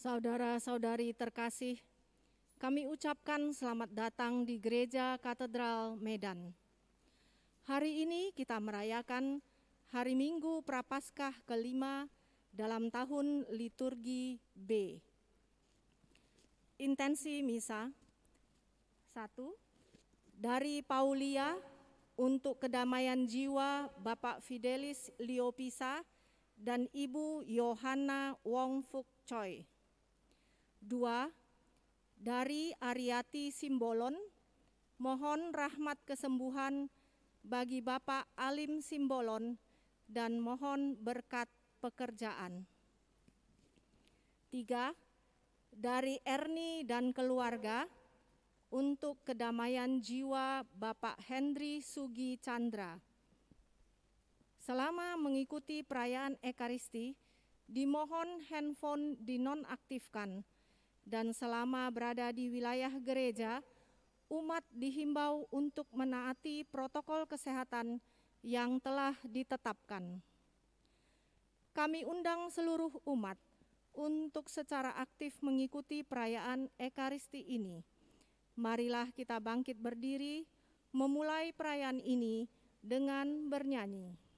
Saudara-saudari terkasih, kami ucapkan selamat datang di Gereja Katedral Medan. Hari ini kita merayakan Hari Minggu Prapaskah kelima dalam tahun liturgi B. Intensi misa 1. Dari Paulia untuk kedamaian jiwa Bapak Fidelis Liopisa dan Ibu Yohana Wong Fuk Choi. 2. Dari Ariati Simbolon, mohon rahmat kesembuhan bagi Bapak Alim Simbolon dan mohon berkat pekerjaan. 3. Dari Erni dan keluarga, untuk kedamaian jiwa Bapak Hendri Sugi Chandra. Selama mengikuti perayaan Ekaristi, dimohon handphone dinonaktifkan, dan selama berada di wilayah gereja, umat dihimbau untuk menaati protokol kesehatan yang telah ditetapkan. Kami undang seluruh umat untuk secara aktif mengikuti perayaan Ekaristi ini. Marilah kita bangkit berdiri, memulai perayaan ini dengan bernyanyi.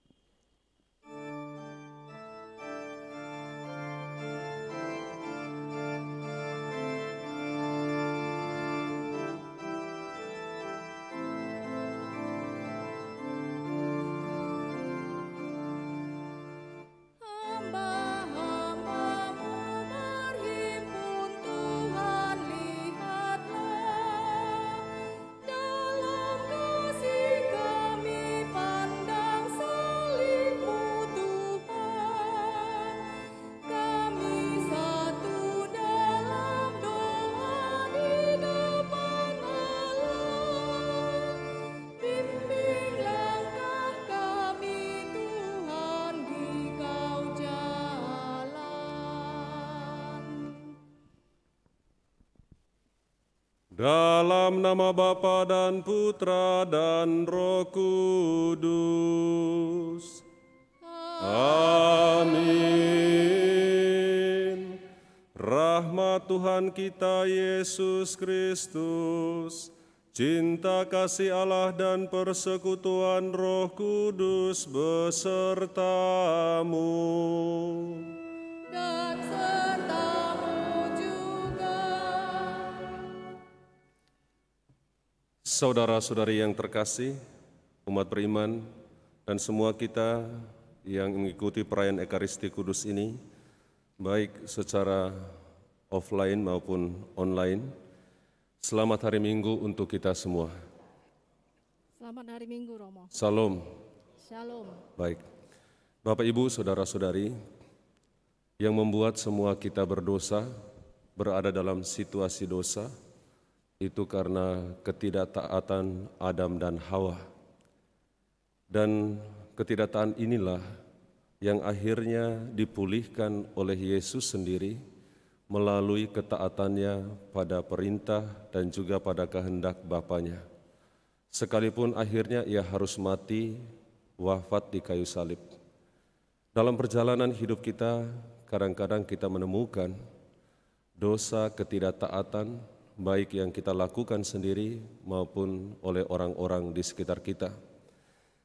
Dalam nama Bapa dan Putra dan Roh Kudus. Amin. Rahmat Tuhan kita Yesus Kristus, cinta kasih Allah dan persekutuan Roh Kudus besertamu. Dan sertamu juga. Saudara-saudari yang terkasih, umat beriman, dan semua kita yang mengikuti perayaan Ekaristi Kudus ini, baik secara offline maupun online, selamat hari Minggu untuk kita semua. Selamat hari Minggu, Romo. Salam. Shalom. Baik, Bapak Ibu, Saudara-saudari, yang membuat semua kita berdosa, berada dalam situasi dosa, itu karena ketidaktaatan Adam dan Hawa. Dan ketidaktaatan inilah yang akhirnya dipulihkan oleh Yesus sendiri melalui ketaatannya pada perintah dan juga pada kehendak Bapanya. Sekalipun akhirnya ia harus mati, wafat di kayu salib. Dalam perjalanan hidup kita, kadang-kadang kita menemukan dosa ketidaktaatan, baik yang kita lakukan sendiri maupun oleh orang-orang di sekitar kita.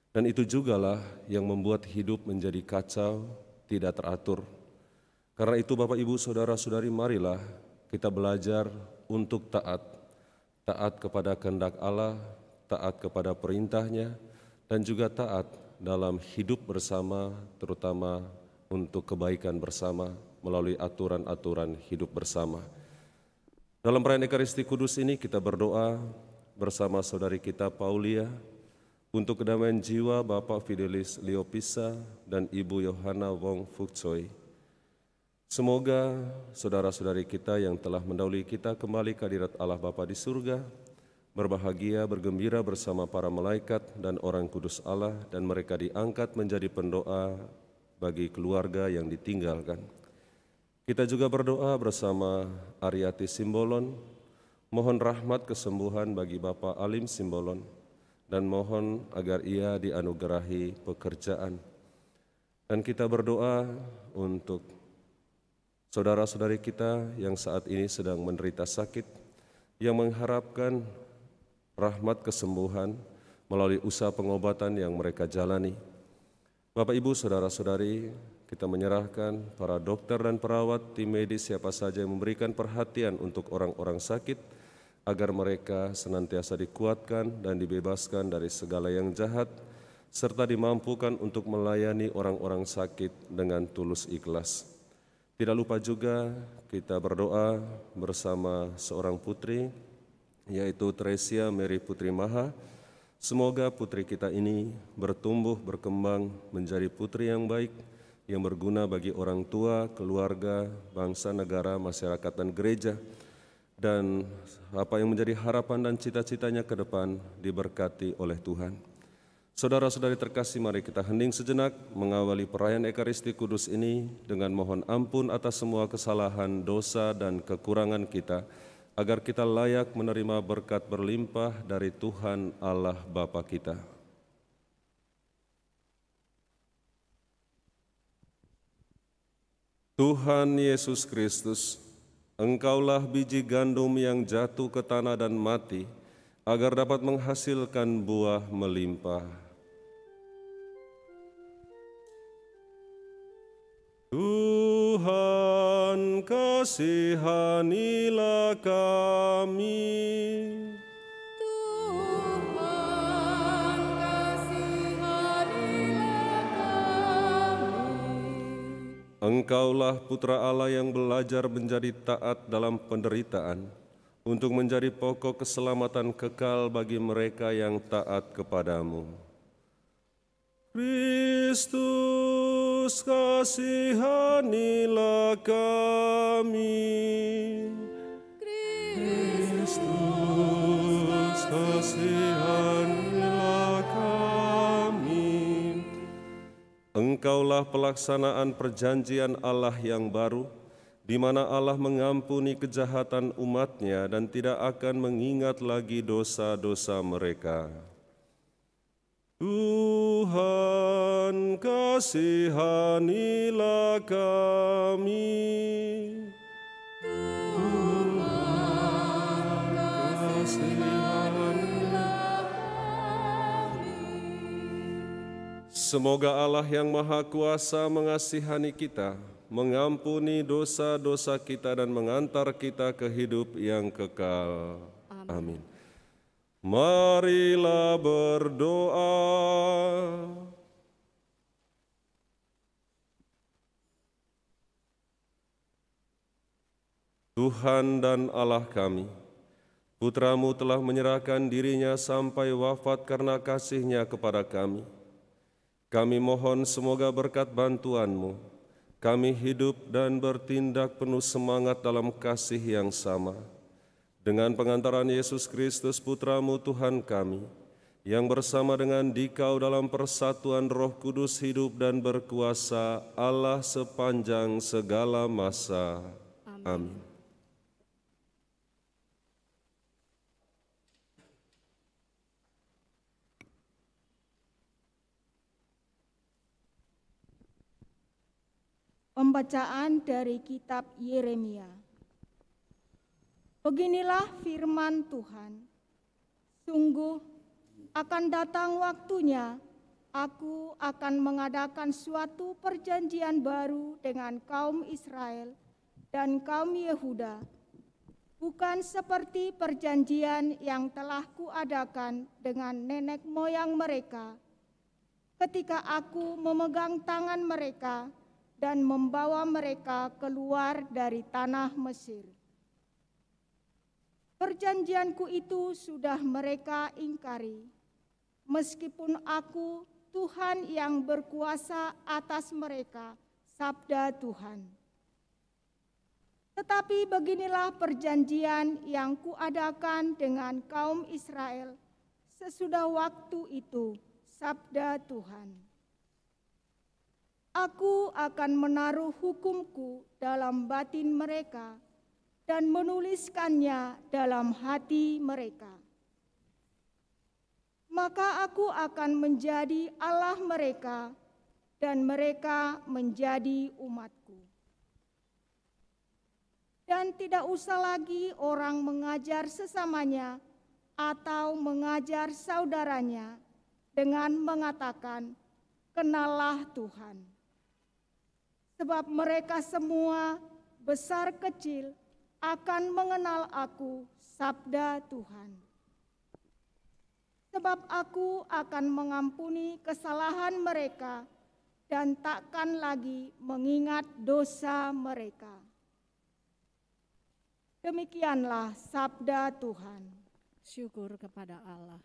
Dan itu jugalah yang membuat hidup menjadi kacau, tidak teratur. Karena itu Bapak Ibu Saudara-saudari, marilah kita belajar untuk taat. Taat kepada kehendak Allah, taat kepada perintahnya, dan juga taat dalam hidup bersama, terutama untuk kebaikan bersama melalui aturan-aturan hidup bersama. Dalam perayaan Ekaristi Kudus ini kita berdoa bersama saudari kita Paulia untuk kedamaian jiwa Bapak Fidelis Liopisa dan Ibu Yohana Wong Fuk Choi. Semoga saudara-saudari kita yang telah mendahului kita kembali ke hadirat Allah Bapa di surga, berbahagia, bergembira bersama para malaikat dan orang kudus Allah, dan mereka diangkat menjadi pendoa bagi keluarga yang ditinggalkan. Kita juga berdoa bersama Ariati Simbolon, mohon rahmat kesembuhan bagi Bapak Alim Simbolon, dan mohon agar ia dianugerahi pekerjaan. Dan kita berdoa untuk saudara-saudari kita yang saat ini sedang menderita sakit, yang mengharapkan rahmat kesembuhan melalui usaha pengobatan yang mereka jalani. Bapak, Ibu, saudara-saudari, kita menyerahkan para dokter dan perawat, tim medis, siapa saja yang memberikan perhatian untuk orang-orang sakit, agar mereka senantiasa dikuatkan dan dibebaskan dari segala yang jahat, serta dimampukan untuk melayani orang-orang sakit dengan tulus ikhlas. Tidak lupa juga kita berdoa bersama seorang putri, yaitu Tresia Mary Putri Maha. Semoga putri kita ini bertumbuh, berkembang menjadi putri yang baik, yang berguna bagi orang tua, keluarga, bangsa, negara, masyarakat, dan gereja. Dan apa yang menjadi harapan dan cita-citanya ke depan diberkati oleh Tuhan. Saudara-saudari terkasih, mari kita hening sejenak mengawali perayaan Ekaristi Kudus ini dengan mohon ampun atas semua kesalahan, dosa, dan kekurangan kita, agar kita layak menerima berkat berlimpah dari Tuhan Allah Bapa kita. Tuhan Yesus Kristus, Engkaulah biji gandum yang jatuh ke tanah dan mati, agar dapat menghasilkan buah melimpah. Tuhan, kasihanilah kami. Tuhan, kasihanilah kami. Engkaulah Putra Allah yang belajar menjadi taat dalam penderitaan, untuk menjadi pokok keselamatan kekal bagi mereka yang taat kepadamu. Kristus, kasihanilah kami. Kristus, kasihanilah kami. Engkaulah pelaksanaan perjanjian Allah yang baru, di mana Allah mengampuni kejahatan umat-Nya dan tidak akan mengingat lagi dosa-dosa mereka. Tuhan, kasihanilah kami. Tuhan, kasihanilah kami. Semoga Allah yang Maha Kuasa mengasihani kita, mengampuni dosa-dosa kita dan mengantar kita ke hidup yang kekal. Amin. Marilah berdoa. Tuhan dan Allah kami, Putra-Mu telah menyerahkan dirinya sampai wafat karena kasih-Nya kepada kami. Kami mohon semoga berkat bantuan-Mu, kami hidup dan bertindak penuh semangat dalam kasih yang sama. Dengan pengantaran Yesus Kristus, Putra-Mu Tuhan kami, yang bersama dengan Dikau dalam persatuan Roh Kudus hidup dan berkuasa Allah sepanjang segala masa. Amin. Pembacaan dari kitab Yeremia. Beginilah firman Tuhan, sungguh akan datang waktunya, aku akan mengadakan suatu perjanjian baru dengan kaum Israel dan kaum Yehuda, bukan seperti perjanjian yang telah kuadakan dengan nenek moyang mereka, ketika aku memegang tangan mereka dan membawa mereka keluar dari tanah Mesir. Perjanjianku itu sudah mereka ingkari, meskipun aku Tuhan yang berkuasa atas mereka, sabda Tuhan. Tetapi beginilah perjanjian yang kuadakan dengan kaum Israel sesudah waktu itu, sabda Tuhan. Aku akan menaruh hukumku dalam batin mereka dan menuliskannya dalam hati mereka. Maka aku akan menjadi Allah mereka, dan mereka menjadi umatku. Dan tidak usah lagi orang mengajar sesamanya atau mengajar saudaranya dengan mengatakan, "Kenallah Tuhan." Sebab mereka semua, besar kecil, akan mengenal aku, sabda Tuhan. Sebab aku akan mengampuni kesalahan mereka dan takkan lagi mengingat dosa mereka. Demikianlah sabda Tuhan. Syukur kepada Allah.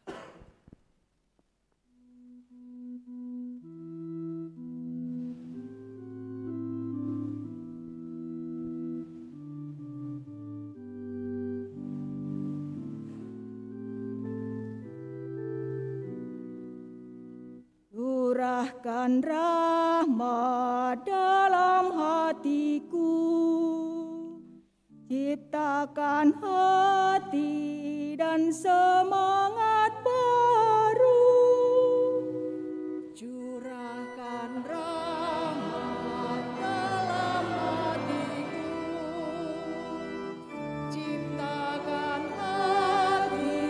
Curahkan rahmat dalam hatiku, ciptakan hati dan semangat baru. Curahkan rahmat dalam hatiku, ciptakan hati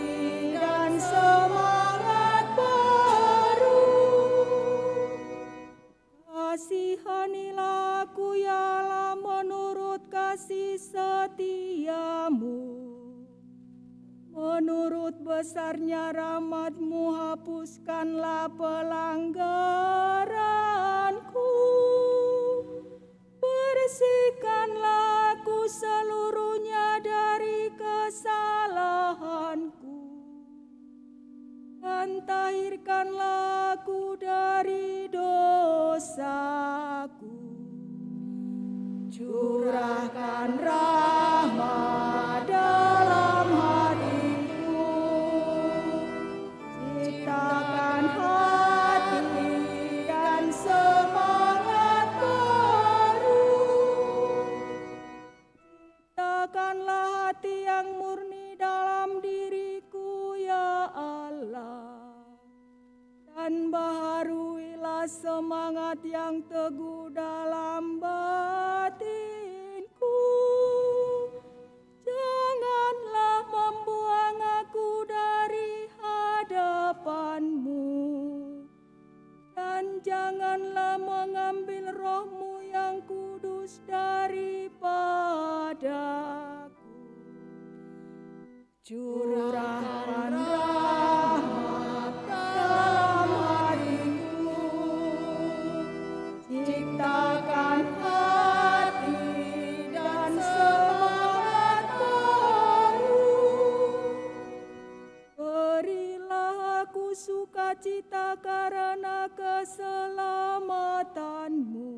Dan semangat baru. Kasihanilah aku ya Allah menurut kasih setiamu. Menurut besarnya rahmat-Mu hapuskanlah pelanggaranku. Bersihkanlah aku seluruhnya dari kesalahanku. Dan tahirkanlah aku dari dosaku. Curahkan rahmat dalam hatiku, ciptakan hati dan semangat baru. Ciptakanlah hati yang murni dalam diriku ya Allah, dan baharuilah semangat yang teguh dalam batinku. Janganlah membuang aku dari hadapan-Mu, dan janganlah mengambil roh-Mu yang kudus daripadaku. Curahkan rahmat dalam hatiku, ciptakan hati dan semangat baru. Berilah aku sukacita karena keselamatan-Mu,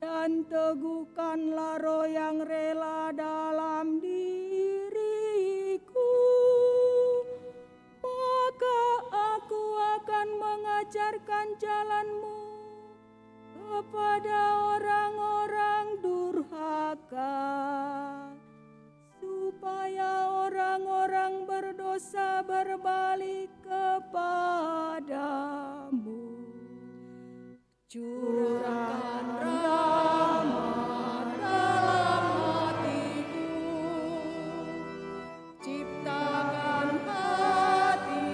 dan teguhkanlah roh yang rela dalam diriku. Maka aku akan mengajarkan jalan-Mu kepada orang-orang durhaka, supaya orang-orang berdosa berbalik kepadamu. Curahkan rahmat dalam hatiku, ciptakan hati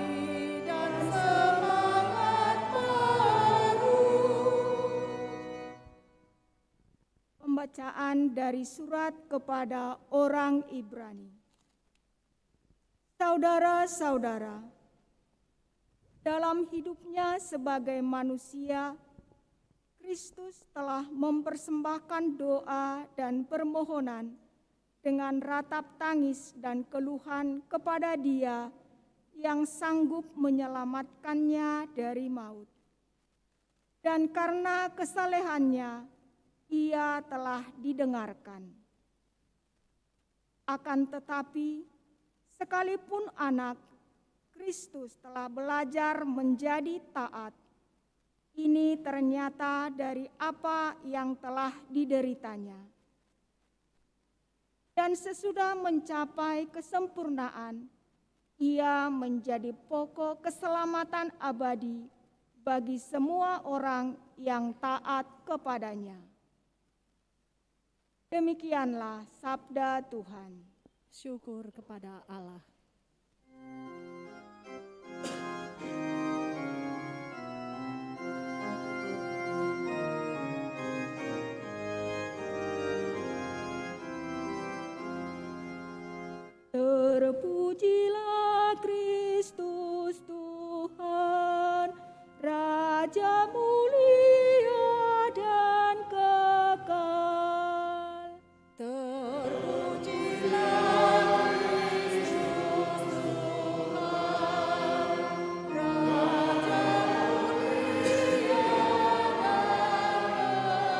dan semangat baru. Pembacaan dari surat kepada orang Ibrani. Saudara-saudara, dalam hidupnya sebagai manusia, Kristus telah mempersembahkan doa dan permohonan dengan ratap tangis dan keluhan kepada Dia yang sanggup menyelamatkannya dari maut. Dan karena kesalehannya, Ia telah didengarkan. Akan tetapi, sekalipun anak, Kristus telah belajar menjadi taat. Ini ternyata dari apa yang telah dideritanya. Dan sesudah mencapai kesempurnaan, Ia menjadi pokok keselamatan abadi bagi semua orang yang taat kepadanya. Demikianlah sabda Tuhan. Syukur kepada Allah. Terpujilah Kristus Tuhan, Raja mulia dan kekal. Terpujilah Kristus Tuhan, Raja mulia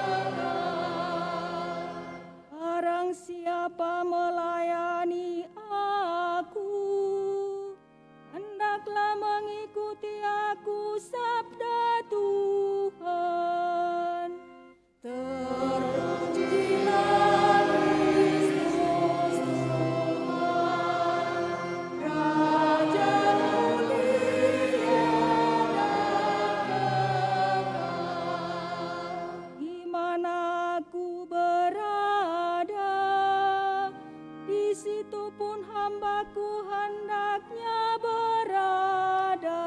dan kekal. Barang siapa melayani aku, hendaklah mengikuti aku, sabda Tuhan. Terpujilah Kristus Tuhan, Raja mulia dan kekal. Di mana aku berada, di situ pun hambaku hendaknya berada.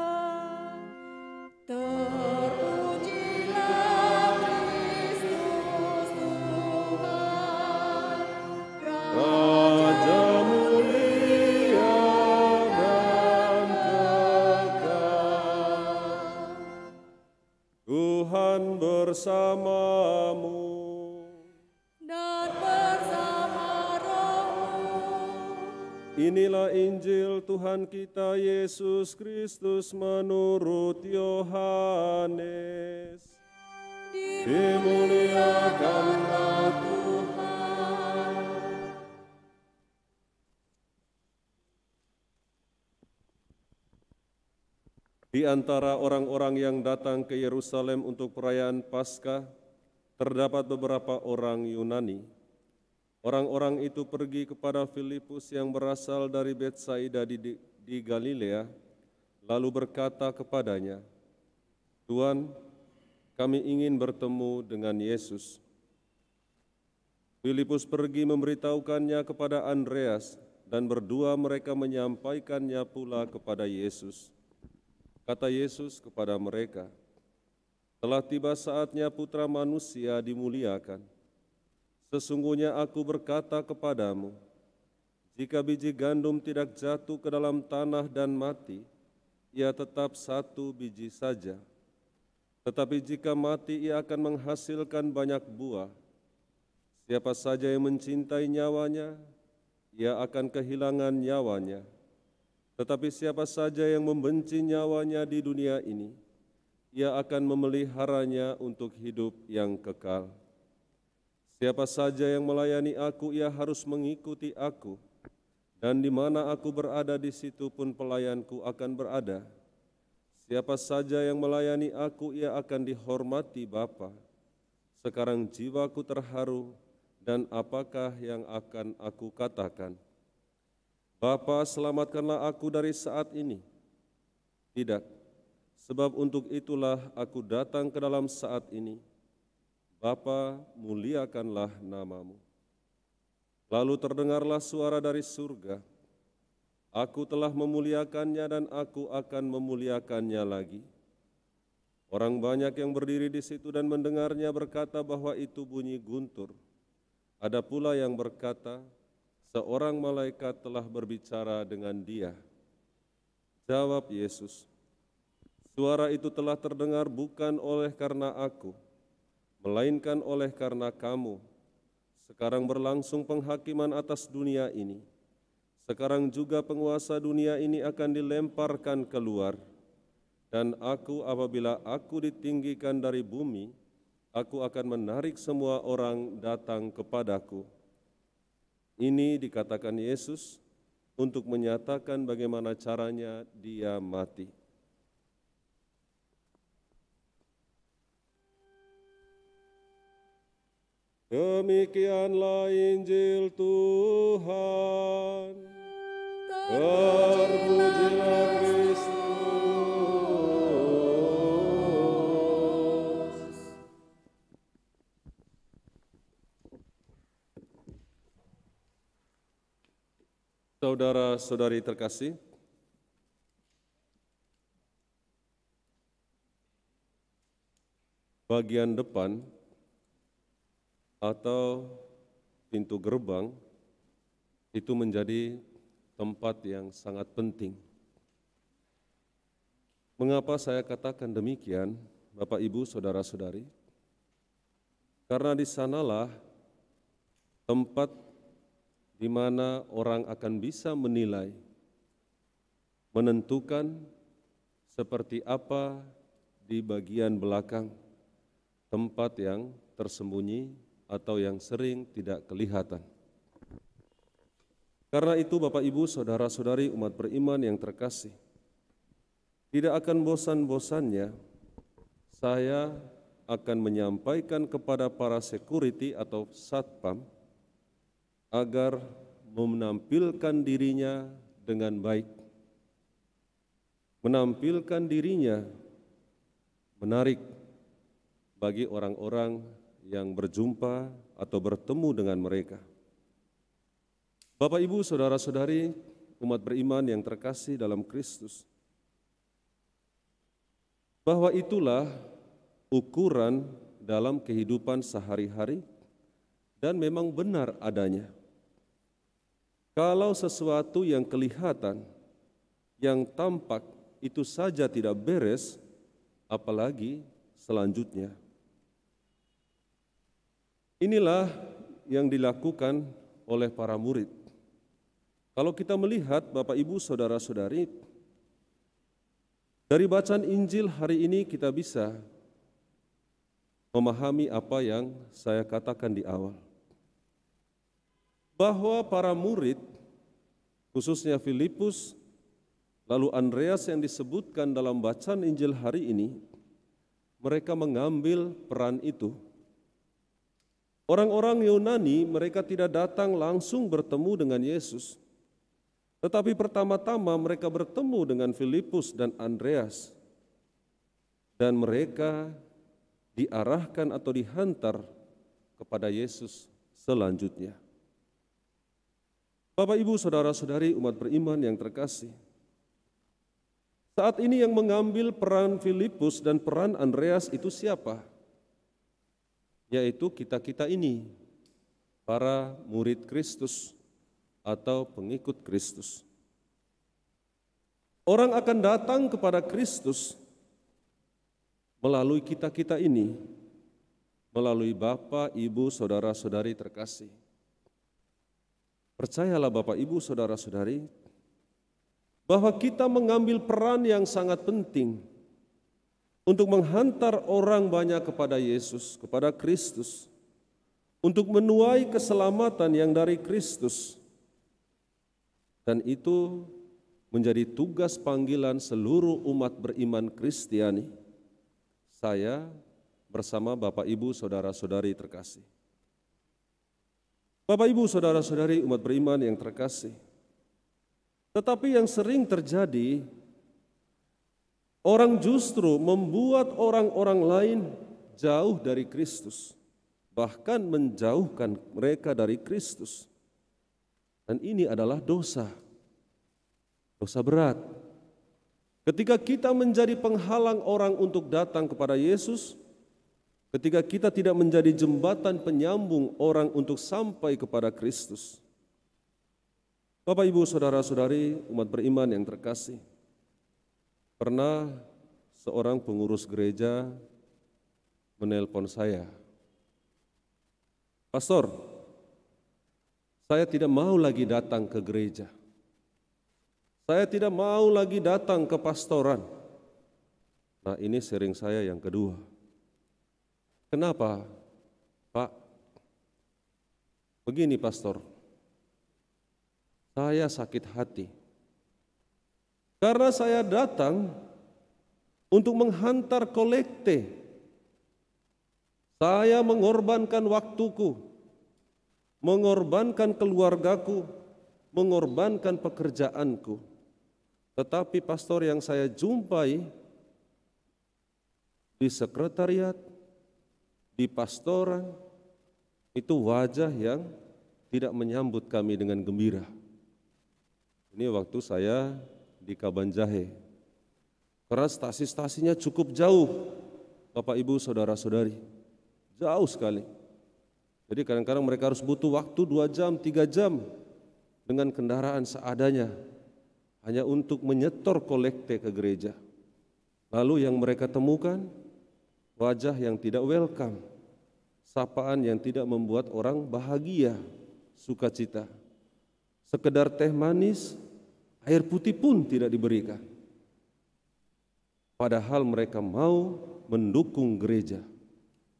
Terpujilah Kristus Tuhan, Raja mulia dan kekal. Tuhan bersamamu. dan bersama rohmu. Inilah Injil Tuhan kita Yesus Kristus menurut Yohanes. Dimuliakanlah Tuhan. Di antara orang-orang yang datang ke Yerusalem untuk perayaan Paskah, terdapat beberapa orang Yunani. Orang-orang itu pergi kepada Filipus yang berasal dari Betsaida di Galilea, lalu berkata kepadanya, "Tuan, kami ingin bertemu dengan Yesus." Filipus pergi memberitahukannya kepada Andreas, dan berdua mereka menyampaikannya pula kepada Yesus. Kata Yesus kepada mereka, "Telah tiba saatnya Putra Manusia dimuliakan. Sesungguhnya aku berkata kepadamu, jika biji gandum tidak jatuh ke dalam tanah dan mati, ia tetap satu biji saja. Tetapi jika mati, ia akan menghasilkan banyak buah. Siapa saja yang mencintai nyawanya, ia akan kehilangan nyawanya. Tetapi siapa saja yang membenci nyawanya di dunia ini, ia akan memeliharanya untuk hidup yang kekal. Siapa saja yang melayani aku, ia harus mengikuti aku, dan di mana aku berada, di situ pun pelayanku akan berada. Siapa saja yang melayani aku, ia akan dihormati Bapa. Sekarang jiwaku terharu, dan apakah yang akan aku katakan? Bapa, selamatkanlah aku dari saat ini. Tidak, sebab untuk itulah aku datang ke dalam saat ini. Bapa, muliakanlah namamu." Lalu terdengarlah suara dari surga, "Aku telah memuliakannya dan aku akan memuliakannya lagi." Orang banyak yang berdiri di situ dan mendengarnya berkata bahwa itu bunyi guntur. Ada pula yang berkata, "Seorang malaikat telah berbicara dengan dia." Jawab Yesus, "Suara itu telah terdengar bukan oleh karena aku, melainkan oleh karena kamu. Sekarang berlangsung penghakiman atas dunia ini. Sekarang juga penguasa dunia ini akan dilemparkan keluar. Dan aku, apabila aku ditinggikan dari bumi, aku akan menarik semua orang datang kepadaku." Ini dikatakan Yesus untuk menyatakan bagaimana caranya dia mati. Demikianlah Injil Tuhan. Terpujilah Kristus. Saudara-saudari terkasih, bagian depan atau pintu gerbang itu menjadi tempat yang sangat penting. Mengapa saya katakan demikian, Bapak, Ibu, saudara-saudari? Karena di sanalah tempat di mana orang akan bisa menilai, menentukan seperti apa di bagian belakang, tempat yang tersembunyi atau yang sering tidak kelihatan. Karena itu Bapak, Ibu, saudara-saudari umat beriman yang terkasih, tidak akan bosan-bosannya saya akan menyampaikan kepada para security atau satpam agar menampilkan dirinya dengan baik, menampilkan dirinya menarik bagi orang-orang yang berjumpa atau bertemu dengan mereka. Bapak, Ibu, saudara-saudari umat beriman yang terkasih dalam Kristus, bahwa itulah ukuran dalam kehidupan sehari-hari dan memang benar adanya. Kalau sesuatu yang kelihatan, yang tampak itu saja tidak beres, apalagi selanjutnya. Inilah yang dilakukan oleh para murid. Kalau kita melihat Bapak, Ibu, saudara-saudari, dari bacaan Injil hari ini kita bisa memahami apa yang saya katakan di awal. Bahwa para murid, khususnya Filipus, lalu Andreas yang disebutkan dalam bacaan Injil hari ini, mereka mengambil peran itu. Orang-orang Yunani, mereka tidak datang langsung bertemu dengan Yesus, tetapi pertama-tama mereka bertemu dengan Filipus dan Andreas, dan mereka diarahkan atau dihantar kepada Yesus selanjutnya. Bapak, Ibu, saudara-saudari umat beriman yang terkasih, saat ini yang mengambil peran Filipus dan peran Andreas itu siapa? Yaitu kita-kita ini, para murid Kristus atau pengikut Kristus. Orang akan datang kepada Kristus melalui kita-kita ini, melalui Bapak, Ibu, saudara-saudari terkasih. Percayalah Bapak, Ibu, saudara-saudari, bahwa kita mengambil peran yang sangat penting untuk menghantar orang banyak kepada Yesus, kepada Kristus, untuk menuai keselamatan yang dari Kristus. Dan itu menjadi tugas panggilan seluruh umat beriman Kristiani. Saya bersama Bapak, Ibu, saudara-saudari terkasih. Bapak, Ibu, saudara-saudari umat beriman yang terkasih, tetapi yang sering terjadi, orang justru membuat orang-orang lain jauh dari Kristus, bahkan menjauhkan mereka dari Kristus. Dan ini adalah dosa, dosa berat. Ketika kita menjadi penghalang orang untuk datang kepada Yesus, ketika kita tidak menjadi jembatan penyambung orang untuk sampai kepada Kristus. Bapak, Ibu, saudara-saudari umat beriman yang terkasih, pernah seorang pengurus gereja menelpon saya, "Pastor, saya tidak mau lagi datang ke gereja. Saya tidak mau lagi datang ke pastoran." Nah, ini sharing saya yang kedua. Kenapa, Pak? Begini, Pastor, saya sakit hati karena saya datang untuk menghantar kolekte. Saya mengorbankan waktuku, mengorbankan keluargaku, mengorbankan pekerjaanku. Tetapi pastor yang saya jumpai di sekretariat, di pastoran, itu wajah yang tidak menyambut kami dengan gembira. Ini waktu saya di Kabanjahe. Karena stasiun-stasiunnya cukup jauh, Bapak Ibu Saudara-saudari. Jauh sekali. Jadi kadang-kadang mereka harus butuh waktu 2 jam, 3 jam dengan kendaraan seadanya hanya untuk menyetor kolekte ke gereja. Lalu yang mereka temukan wajah yang tidak welcome, sapaan yang tidak membuat orang bahagia, sukacita. Sekedar teh manis, air putih pun tidak diberikan. Padahal mereka mau mendukung gereja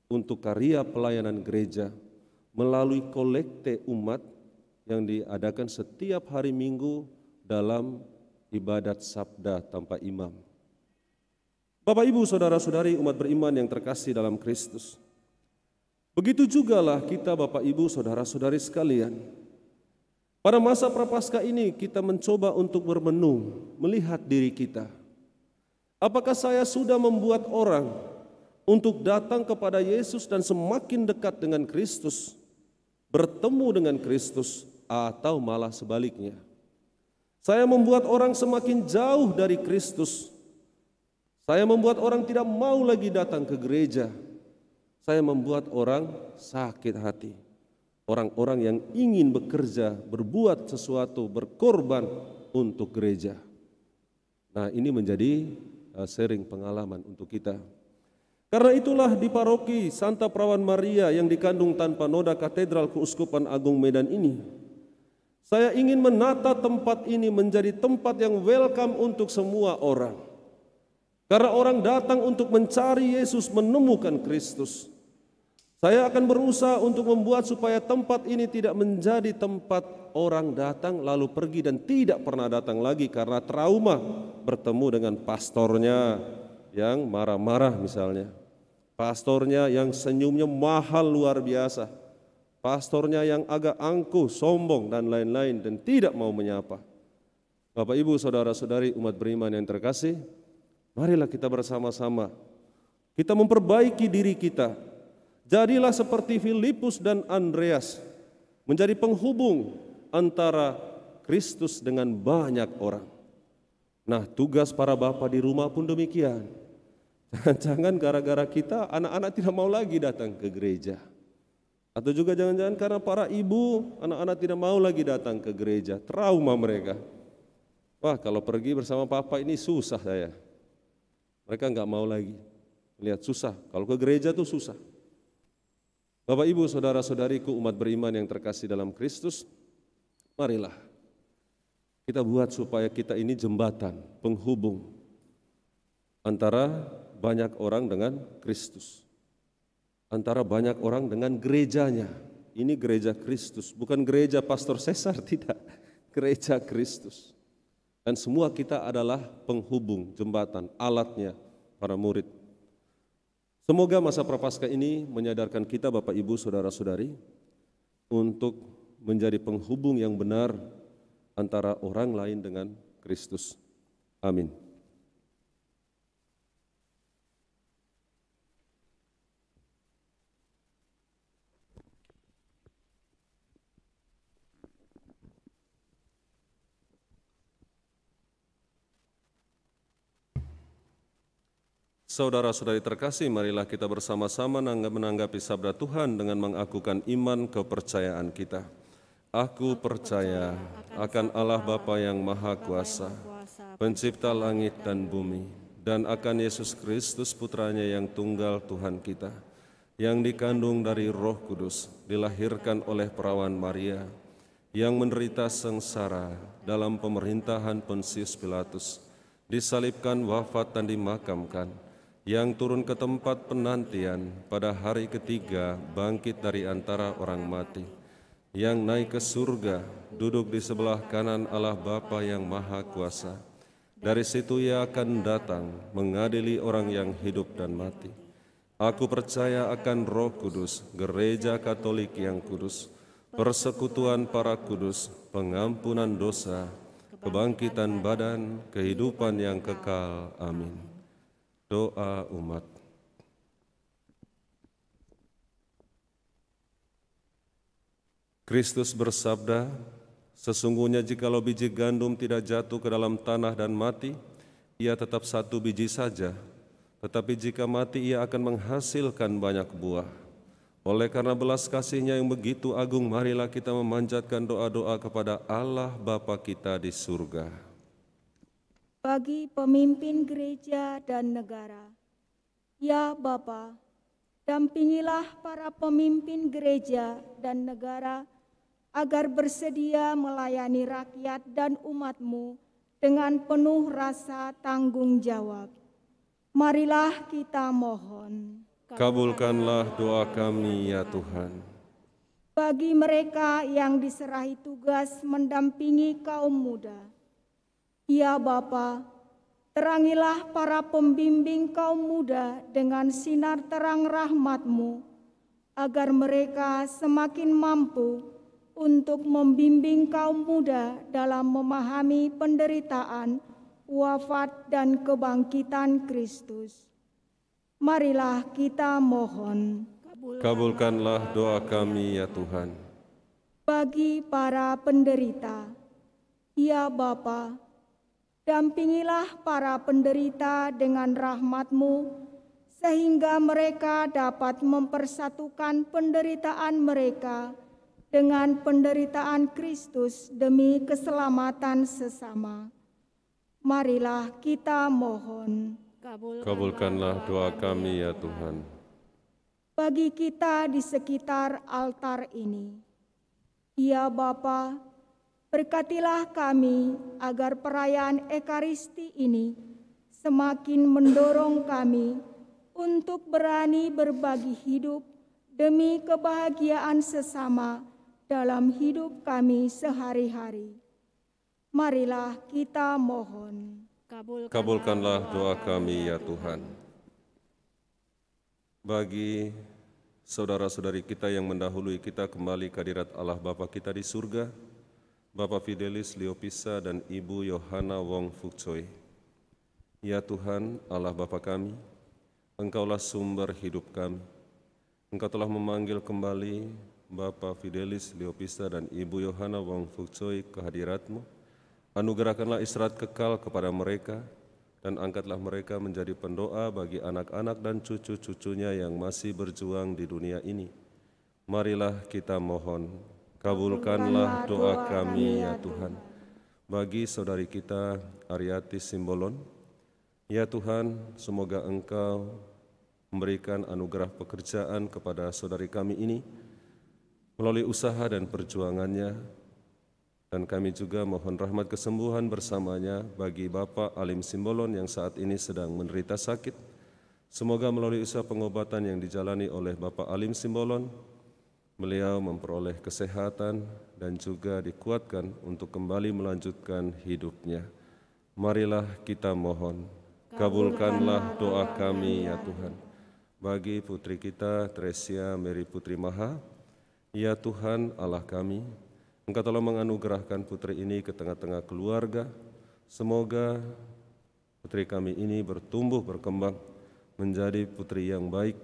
untuk karya pelayanan gereja melalui kolekte umat yang diadakan setiap hari Minggu dalam ibadat sabda tanpa imam. Bapak Ibu Saudara-saudari umat beriman yang terkasih dalam Kristus. Begitu jugalah kita Bapak Ibu Saudara-saudari sekalian. Pada masa Prapaskah ini kita mencoba untuk bermenung, melihat diri kita. Apakah saya sudah membuat orang untuk datang kepada Yesus dan semakin dekat dengan Kristus, bertemu dengan Kristus, atau malah sebaliknya? Saya membuat orang semakin jauh dari Kristus. Saya membuat orang tidak mau lagi datang ke gereja. Saya membuat orang sakit hati. Orang-orang yang ingin bekerja, berbuat sesuatu, berkorban untuk gereja. Nah, ini menjadi sharing pengalaman untuk kita. Karena itulah di paroki Santa Perawan Maria yang dikandung tanpa noda Katedral Keuskupan Agung Medan ini, saya ingin menata tempat ini menjadi tempat yang welcome untuk semua orang. Karena orang datang untuk mencari Yesus, menemukan Kristus. Saya akan berusaha untuk membuat supaya tempat ini tidak menjadi tempat orang datang lalu pergi dan tidak pernah datang lagi karena trauma bertemu dengan pastornya yang marah-marah misalnya. Pastornya yang senyumnya mahal luar biasa. Pastornya yang agak angkuh, sombong dan lain-lain dan tidak mau menyapa. Bapak Ibu Saudara-saudari umat beriman yang terkasih, marilah kita bersama-sama kita memperbaiki diri kita. Jadilah seperti Filipus dan Andreas, menjadi penghubung antara Kristus dengan banyak orang. Nah, tugas para bapak di rumah pun demikian. Jangan-jangan gara-gara kita anak-anak tidak mau lagi datang ke gereja. Atau juga jangan-jangan karena para ibu, anak-anak tidak mau lagi datang ke gereja. Trauma mereka. Wah, kalau pergi bersama papa ini susah saya. Mereka enggak mau lagi. Lihat susah, kalau ke gereja tuh susah. Bapak Ibu Saudara-saudariku umat beriman yang terkasih dalam Kristus, marilah kita buat supaya kita ini jembatan, penghubung antara banyak orang dengan Kristus, antara banyak orang dengan gerejanya. Ini gereja Kristus, bukan gereja Pastor Cesar, tidak, gereja Kristus. Dan semua kita adalah penghubung, jembatan, alatnya para murid. Semoga masa Prapaskah ini menyadarkan kita Bapak Ibu Saudara-saudari untuk menjadi penghubung yang benar antara orang lain dengan Kristus. Amin. Saudara-saudari terkasih, marilah kita bersama-sama menanggapi sabda Tuhan dengan mengakukan iman kepercayaan kita. Aku percaya akan Allah Bapa yang Maha Kuasa, pencipta langit dan bumi, dan akan Yesus Kristus Putranya yang tunggal Tuhan kita, yang dikandung dari Roh Kudus, dilahirkan oleh perawan Maria, yang menderita sengsara dalam pemerintahan Pontius Pilatus, disalibkan, wafat dan dimakamkan, yang turun ke tempat penantian, pada hari ketiga bangkit dari antara orang mati, yang naik ke surga, duduk di sebelah kanan Allah Bapa yang Maha Kuasa. Dari situ Ia akan datang mengadili orang yang hidup dan mati. Aku percaya akan Roh Kudus, gereja Katolik yang kudus, persekutuan para kudus, pengampunan dosa, kebangkitan badan, kehidupan yang kekal. Amin. Doa umat. Kristus bersabda, Sesungguhnya jikalau biji gandum tidak jatuh ke dalam tanah dan mati, ia tetap satu biji saja. Tetapi jika mati, ia akan menghasilkan banyak buah. Oleh karena belas kasih-Nya yang begitu agung, marilah kita memanjatkan doa-doa kepada Allah Bapa kita di surga. Bagi pemimpin gereja dan negara, ya Bapa, dampingilah para pemimpin gereja dan negara agar bersedia melayani rakyat dan umat-Mu dengan penuh rasa tanggung jawab. Marilah kita mohon. Kabulkanlah doa kami ya Tuhan. Bagi mereka yang diserahi tugas mendampingi kaum muda, ya Bapa, terangilah para pembimbing kaum muda dengan sinar terang rahmat-Mu, agar mereka semakin mampu untuk membimbing kaum muda dalam memahami penderitaan, wafat, dan kebangkitan Kristus. Marilah kita mohon. Kabulkanlah doa kami ya Tuhan. Bagi para penderita, ya Bapa, dampingilah para penderita dengan rahmat-Mu, sehingga mereka dapat mempersatukan penderitaan mereka dengan penderitaan Kristus demi keselamatan sesama. Marilah kita mohon. Kabulkanlah doa kami ya Tuhan. Bagi kita di sekitar altar ini, ya Bapa, berkatilah kami agar perayaan Ekaristi ini semakin mendorong kami untuk berani berbagi hidup demi kebahagiaan sesama dalam hidup kami sehari-hari. Marilah kita mohon. Kabulkanlah doa kami ya Tuhan. Bagi saudara-saudari kita yang mendahului kita kembali ke hadirat Allah Bapa kita di surga, Bapak Fidelis Leopisa dan Ibu Yohana Wong Fuk Choi. Ya Tuhan, Allah Bapa kami, Engkaulah sumber hidup kami. Engkau telah memanggil kembali Bapak Fidelis Leopisa dan Ibu Yohana Wong Fuk Choi ke hadirat-Mu. Anugerahkanlah istirahat kekal kepada mereka, dan angkatlah mereka menjadi pendoa bagi anak-anak dan cucu-cucunya yang masih berjuang di dunia ini. Marilah kita mohon, kabulkanlah doa kami ya Tuhan. Bagi saudari kita Ariati Simbolon, ya Tuhan, semoga Engkau memberikan anugerah pekerjaan kepada saudari kami ini melalui usaha dan perjuangannya, dan kami juga mohon rahmat kesembuhan bersamanya bagi Bapak Alim Simbolon yang saat ini sedang menderita sakit. Semoga melalui usaha pengobatan yang dijalani oleh Bapak Alim Simbolon, beliau memperoleh kesehatan dan juga dikuatkan untuk kembali melanjutkan hidupnya. Marilah kita mohon, kabulkanlah doa kami ya Tuhan. Bagi putri kita Tresia Mary Putri Maha, ya Tuhan Allah kami, Engkau telah menganugerahkan putri ini ke tengah-tengah keluarga. Semoga putri kami ini bertumbuh berkembang menjadi putri yang baik,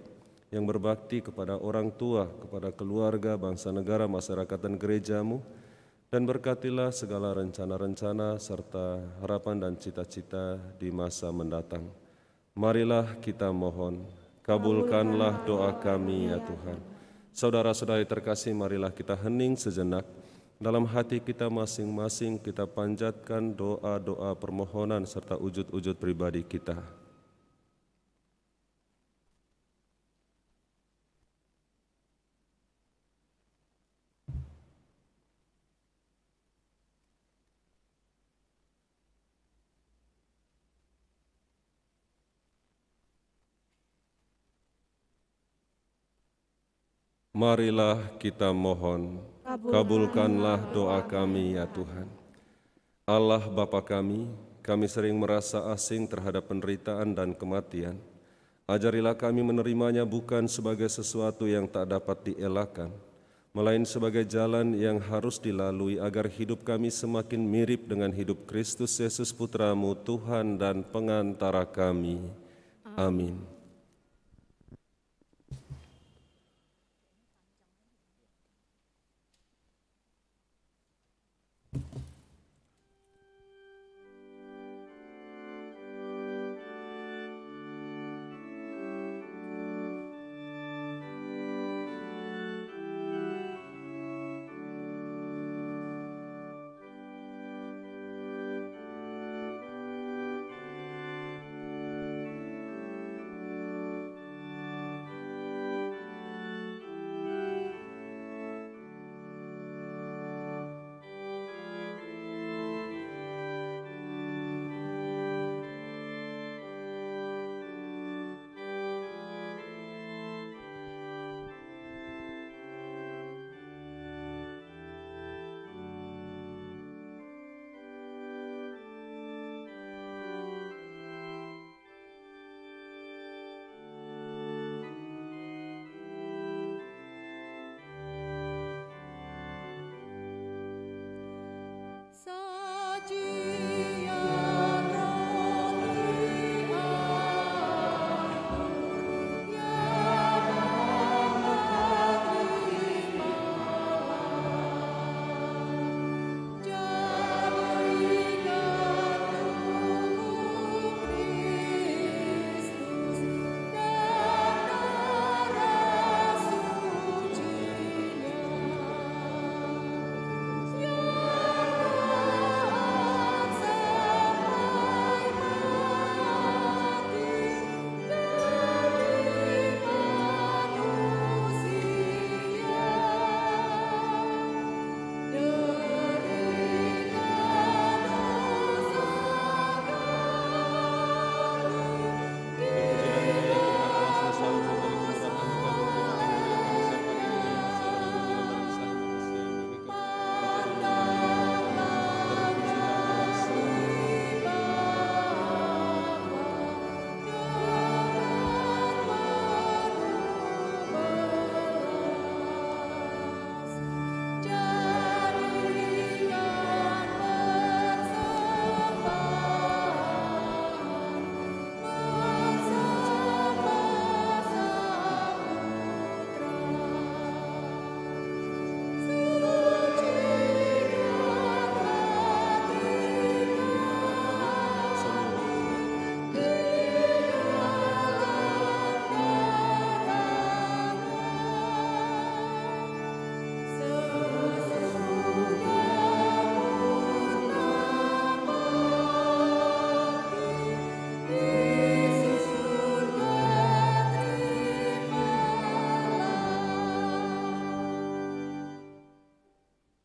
yang berbakti kepada orang tua, kepada keluarga, bangsa, negara, masyarakat, dan gereja-Mu, dan berkatilah segala rencana-rencana serta harapan dan cita-cita di masa mendatang. Marilah kita mohon, kabulkanlah doa kami ya Tuhan. Saudara-saudari terkasih, marilah kita hening sejenak. Dalam hati kita masing-masing kita panjatkan doa-doa permohonan serta wujud-wujud pribadi kita. Marilah kita mohon, kabulkanlah doa kami ya Tuhan. Allah Bapa kami sering merasa asing terhadap penderitaan dan kematian. Ajarilah kami menerimanya bukan sebagai sesuatu yang tak dapat dielakkan, melainkan sebagai jalan yang harus dilalui agar hidup kami semakin mirip dengan hidup Kristus Yesus Putra-Mu, Tuhan dan pengantara kami. Amin.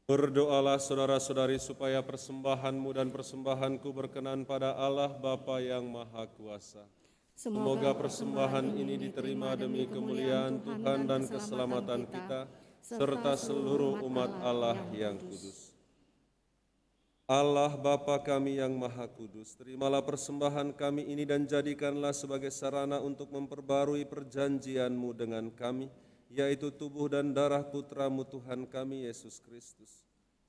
Berdoalah saudara-saudari supaya persembahanmu dan persembahanku berkenan pada Allah Bapa yang Maha Kuasa. Semoga persembahan ini diterima demi kemuliaan Tuhan dan keselamatan kita, serta seluruh umat Allah yang kudus. Allah Bapa kami yang Maha Kudus, terimalah persembahan kami ini dan jadikanlah sebagai sarana untuk memperbarui perjanjian-Mu dengan kami, yaitu tubuh dan darah Putra-Mu Tuhan kami Yesus Kristus.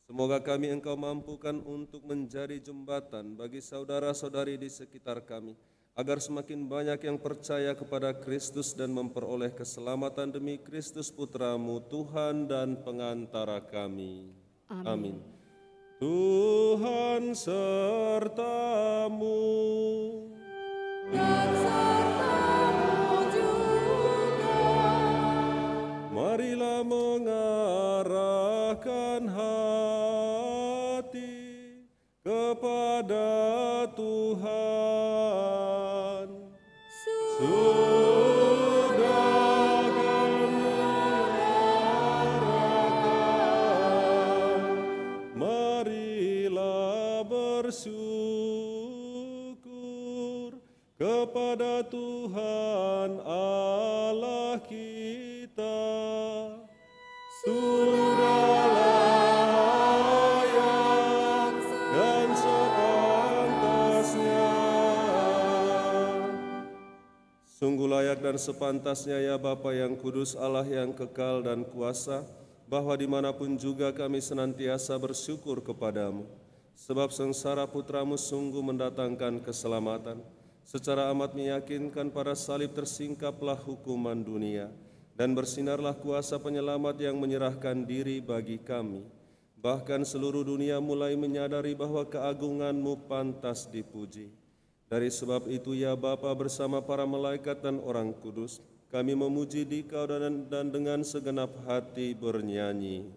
Semoga kami Engkau mampukan untuk menjadi jembatan bagi saudara-saudari di sekitar kami, agar semakin banyak yang percaya kepada Kristus dan memperoleh keselamatan demi Kristus Putra-Mu Tuhan dan pengantara kami. Amin. Tuhan serta-Mu. Dan serta-Mu juga. Marilah mengarahkan hati kepada Tuhan. Sudah kami arahkan, marilah bersyukur kepada Tuhan Allah kita. Sudah layak dan sepantasnya. Sungguh layak dan sepantasnya ya Bapa yang kudus, Allah yang kekal dan kuasa, bahwa dimanapun juga kami senantiasa bersyukur kepadamu. Sebab sengsara Putra-Mu sungguh mendatangkan keselamatan. Secara amat meyakinkan pada salib tersingkaplah hukuman dunia, dan bersinarlah kuasa penyelamat yang menyerahkan diri bagi kami. Bahkan seluruh dunia mulai menyadari bahwa keagungan-Mu pantas dipuji. Dari sebab itu ya Bapa, bersama para malaikat dan orang kudus, kami memuji Dikau dan dengan segenap hati bernyanyi.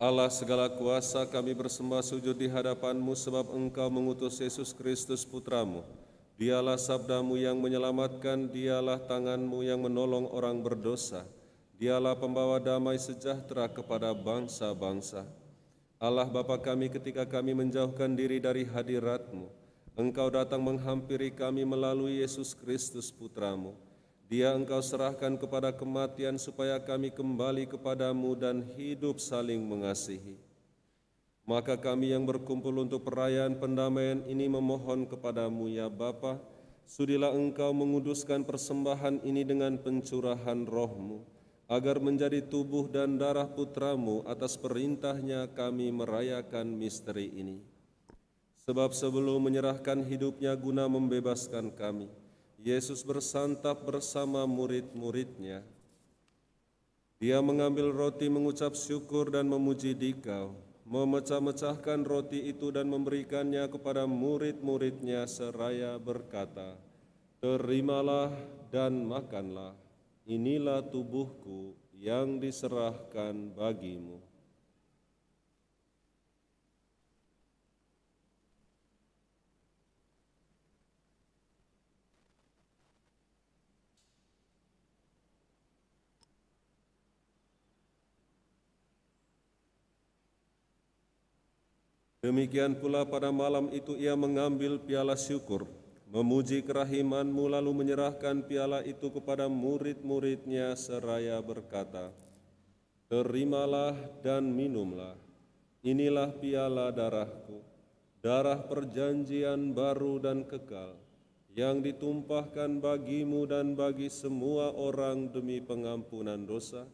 Allah segala kuasa, kami bersembah sujud di hadapan-Mu sebab Engkau mengutus Yesus Kristus Putra-Mu. Dialah sabda-Mu yang menyelamatkan, dialah tangan-Mu yang menolong orang berdosa. Dialah pembawa damai sejahtera kepada bangsa-bangsa. Allah Bapa kami, ketika kami menjauhkan diri dari hadirat-Mu, Engkau datang menghampiri kami melalui Yesus Kristus Putra-Mu. Dia Engkau serahkan kepada kematian supaya kami kembali kepadamu dan hidup saling mengasihi. Maka kami yang berkumpul untuk perayaan pendamaian ini memohon kepadamu ya Bapa, sudilah Engkau menguduskan persembahan ini dengan pencurahan roh-Mu, agar menjadi tubuh dan darah Putra-Mu. Atas perintahnya kami merayakan misteri ini. Sebab sebelum menyerahkan hidupnya guna membebaskan kami, Yesus bersantap bersama murid-muridnya. Dia mengambil roti, mengucap syukur dan memuji Dikau, memecah-mecahkan roti itu dan memberikannya kepada murid-muridnya seraya berkata, "Terimalah dan makanlah, inilah tubuhku yang diserahkan bagimu." Demikian pula pada malam itu ia mengambil piala syukur, memuji kerahiman-Mu lalu menyerahkan piala itu kepada murid-murid-Nya seraya berkata, "Terimalah dan minumlah, inilah piala darah-Ku, darah perjanjian baru dan kekal, yang ditumpahkan bagimu dan bagi semua orang demi pengampunan dosa.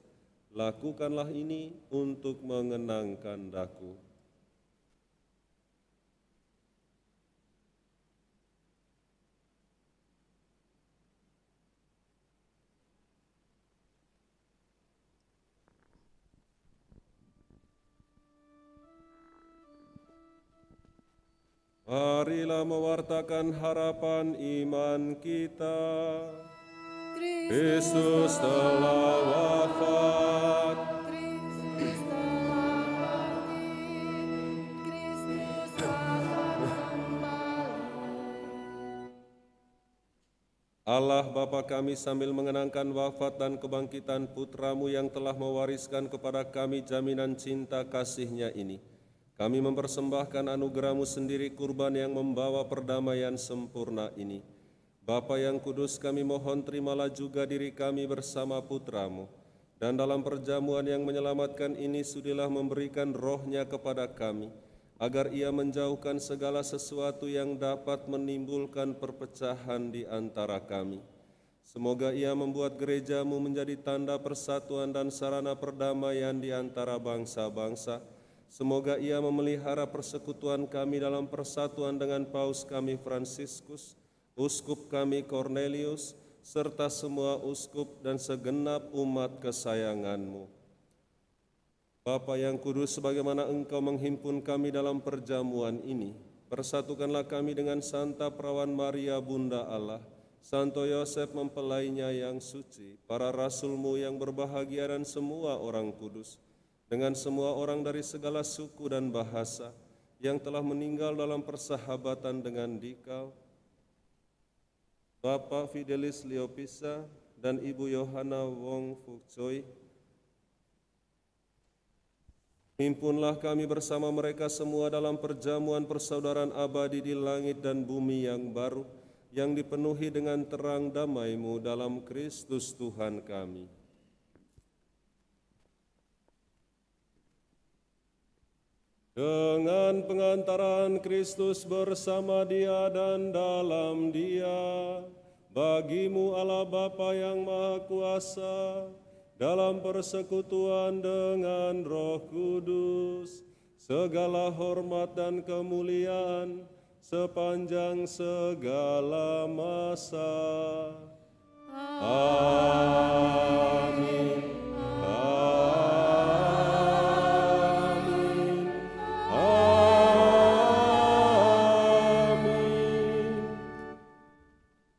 Lakukanlah ini untuk mengenangkan Daku." Marilah mewartakan harapan iman kita. Kristus telah wafat. Kristus telah bangkit, Kristus akan kembali. Allah Bapa kami, sambil mengenangkan wafat dan kebangkitan Putra-Mu yang telah mewariskan kepada kami jaminan cinta kasih-Nya ini, kami mempersembahkan anugerah-Mu sendiri, kurban yang membawa perdamaian sempurna ini. Bapa yang kudus, kami mohon terimalah juga diri kami bersama Putra-Mu, dan dalam perjamuan yang menyelamatkan ini sudilah memberikan Roh-Nya kepada kami, agar Ia menjauhkan segala sesuatu yang dapat menimbulkan perpecahan di antara kami. Semoga Ia membuat gereja-Mu menjadi tanda persatuan dan sarana perdamaian di antara bangsa-bangsa. Semoga Ia memelihara persekutuan kami dalam persatuan dengan Paus kami Fransiskus, Uskup kami Cornelius, serta semua uskup dan segenap umat kesayangan-Mu. Bapa yang kudus, sebagaimana Engkau menghimpun kami dalam perjamuan ini, persatukanlah kami dengan Santa Perawan Maria Bunda Allah, Santo Yosef mempelainya yang suci, para rasul-Mu yang berbahagia dan semua orang kudus, dengan semua orang dari segala suku dan bahasa yang telah meninggal dalam persahabatan dengan Dikau, Bapak Fidelis Leopisa dan Ibu Yohana Wong Fukcoy. Himpunlah kami bersama mereka semua dalam perjamuan persaudaraan abadi di langit dan bumi yang baru, yang dipenuhi dengan terang damai-Mu dalam Kristus Tuhan kami. Dengan pengantaran Kristus bersama Dia dan dalam Dia, bagi-Mu Allah Bapa yang Maha Kuasa, dalam persekutuan dengan Roh Kudus, segala hormat dan kemuliaan sepanjang segala masa. Amin.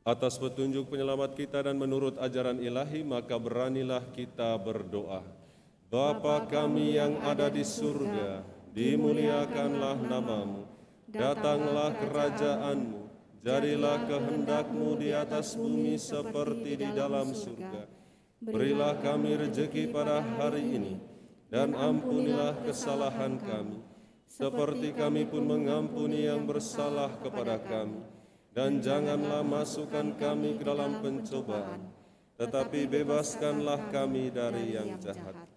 Atas petunjuk penyelamat kita dan menurut ajaran ilahi, maka beranilah kita berdoa. Bapa kami yang ada di surga, dimuliakanlah nama-Mu. Datanglah kerajaan-Mu, jadilah kehendak-Mu di atas bumi seperti di dalam surga. Berilah kami rejeki pada hari ini, dan ampunilah kesalahan kami, seperti kami pun mengampuni yang bersalah kepada kami. Dan janganlah masukkan kami ke dalam pencobaan, tetapi bebaskanlah kami dari yang jahat.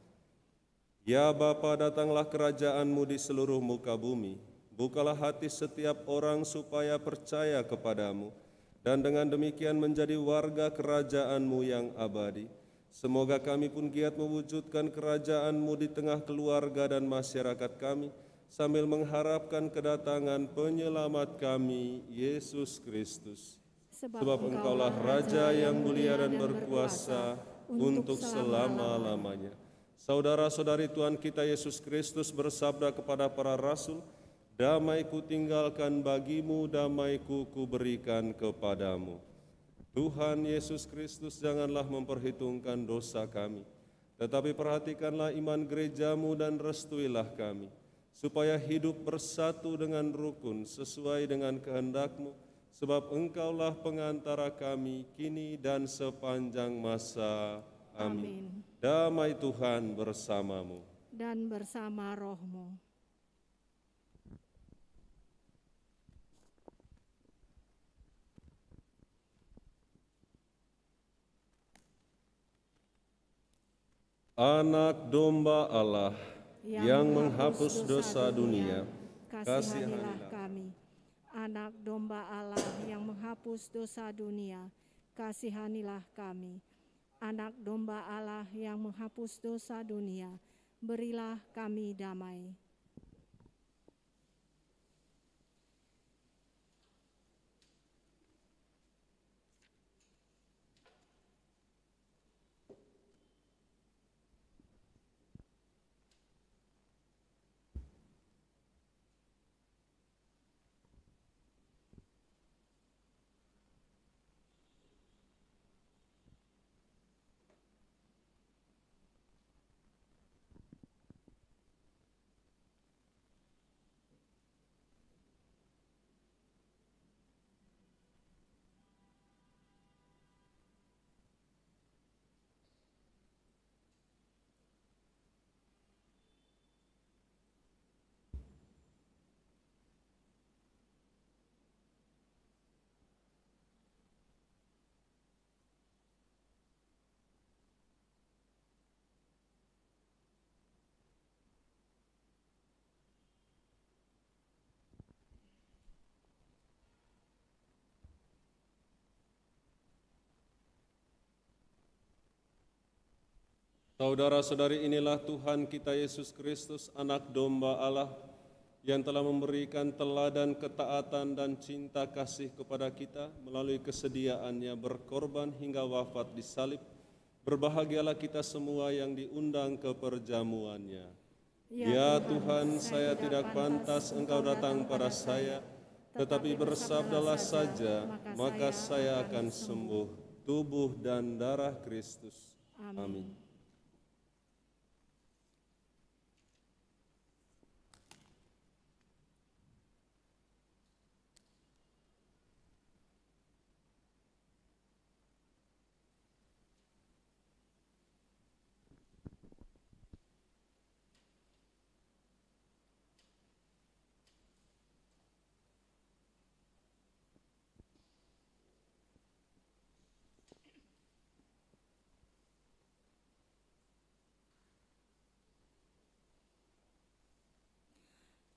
Ya Bapa, datanglah kerajaan-Mu di seluruh muka bumi. Bukalah hati setiap orang supaya percaya kepadamu, dan dengan demikian menjadi warga kerajaan-Mu yang abadi. Semoga kami pun giat mewujudkan kerajaan-Mu di tengah keluarga dan masyarakat kami, sambil mengharapkan kedatangan penyelamat kami, Yesus Kristus. Sebab Engkaulah Raja yang mulia dan berkuasa untuk selama-lamanya. Saudara-saudari Tuhan kita Yesus Kristus bersabda kepada para rasul, "Damai-Ku tinggalkan bagimu, damai-Ku kuberikan kepadamu." Tuhan Yesus Kristus, janganlah memperhitungkan dosa kami, tetapi perhatikanlah iman gereja-Mu dan restuilah kami, supaya hidup bersatu dengan rukun sesuai dengan kehendak-Mu, sebab Engkaulah pengantara kami kini dan sepanjang masa. Amin. Damai Tuhan bersamamu. Dan bersama roh-Mu. Anak domba Allah yang menghapus dosa dunia, kasihanilah kami. Anak domba Allah yang menghapus dosa dunia, kasihanilah kami. Anak domba Allah yang menghapus dosa dunia, berilah kami damai. Saudara-saudari, inilah Tuhan kita Yesus Kristus, anak domba Allah, yang telah memberikan teladan ketaatan dan cinta kasih kepada kita melalui kesediaannya berkorban hingga wafat di salib. Berbahagialah kita semua yang diundang ke perjamuannya. Ya Tuhan, saya tidak pantas Engkau datang pada saya, tetapi bersabdalah saja, maka saya akan sembuh. Tubuh dan darah Kristus. Amin.